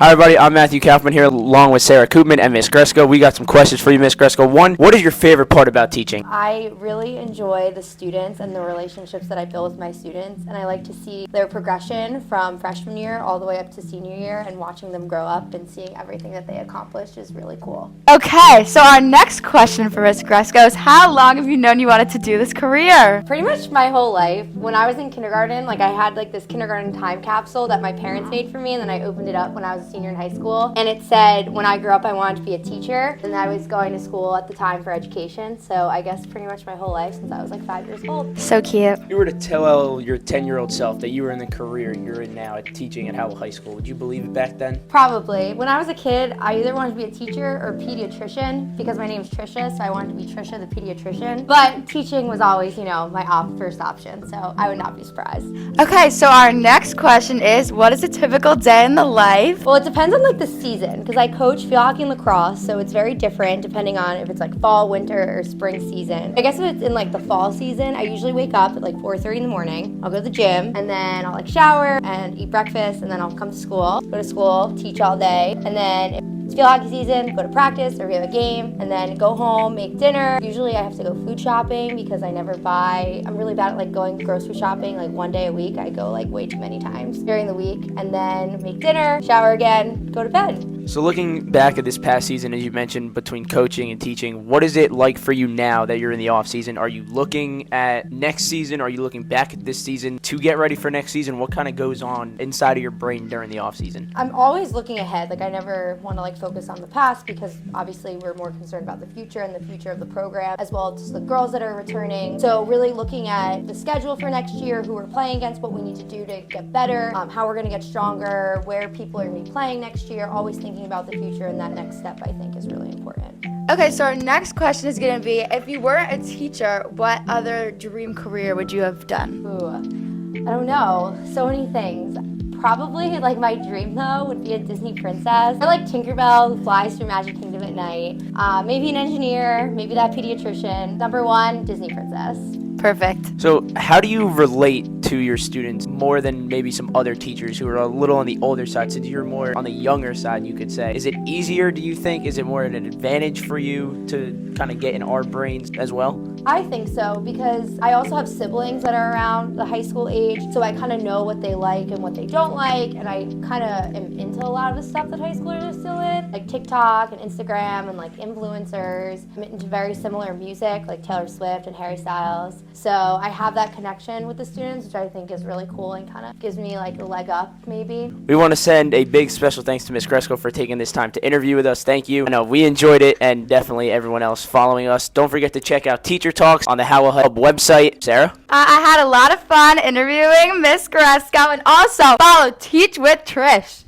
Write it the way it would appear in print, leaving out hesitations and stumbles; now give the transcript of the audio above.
Hi everybody, I'm Matthew Kaufman here along with Sarah Koopman and Miss Gresco. We got some questions for you, Miss Gresco. One, what is your favorite part about teaching? I really enjoy the students and the relationships that I build with my students, and I like to see their progression from freshman year all the way up to senior year, and watching them grow up and seeing everything that they accomplished is really cool. Okay, so our next question for Miss Gresco is, how long have you known you wanted to do this career? Pretty much my whole life. When I was in kindergarten, I had this kindergarten time capsule that my parents made for me, and then I opened it up when I was a senior in high school, and it said when I grew up I wanted to be a teacher, and I was going to school at the time for education, so I guess pretty much my whole life since I was 5 years old. So cute. If you were to tell your 10-year-old self that you were in the career you're in now at teaching at Howell High School, would you believe it back then? Probably. When I was a kid, I either wanted to be a teacher or a pediatrician because my name's Trisha, so I wanted to be Trisha the pediatrician. But teaching was always, my first option, so I would not be surprised. Okay, so our next question is, what is a typical day in the life? Well, it depends on the season, because I coach field hockey and lacrosse, so it's very different depending on if it's fall, winter, or spring season. I guess if it's in the fall season, I usually wake up at 4:30 in the morning. I'll go to the gym, and then I'll shower and eat breakfast, and then I'll come to school, teach all day, and then if it's field hockey season, go to practice or we have a game, and then go home, make dinner. Usually I have to go food shopping because I never buy. I'm really bad at going grocery shopping one day a week. I go way too many times during the week, and then make dinner, shower again, go to bed. So looking back at this past season, as you mentioned, between coaching and teaching, what is it like for you now that you're in the off season? Are you looking at next season? Are you looking back at this season to get ready for next season? What kind of goes on inside of your brain during the off season? I'm always looking ahead. I never want to focus on the past, because obviously we're more concerned about the future and the future of the program, as well as the girls that are returning. So really looking at the schedule for next year, who we're playing against, what we need to do to get better, how we're going to get stronger, where people are going to be playing next year, always thinking about the future, and that next step I think is really important. Okay, so our next question is going to be, if you weren't a teacher, what other dream career would you have done? Ooh, I don't know. So many things. Probably, my dream, though, would be a Disney princess. Or Tinkerbell, who flies through Magic Kingdom at night. Maybe an engineer, maybe that pediatrician. Number one, Disney princess. Perfect. So how do you relate to your students more than maybe some other teachers who are a little on the older side, since you're more on the younger side, you could say? Is it easier, do you think? Is it more an advantage for you to kind of get in our brains as well? I think so, because I also have siblings that are around the high school age, so I kind of know what they like and what they don't like, and I kind of am into a lot of the stuff that high schoolers are still in, like TikTok and Instagram and influencers. I'm into very similar music, like Taylor Swift and Harry Styles. So I have that connection with the students, which I think is really cool and kind of gives me a leg up, maybe. We want to send a big special thanks to Miss Gresco for taking this time to interview with us. Thank you. I know we enjoyed it, and definitely everyone else following us. Don't forget to check out Teacher Talks on the Howell Hub website. Sarah? I had a lot of fun interviewing Miss Gresco, and also follow Teach with Trish.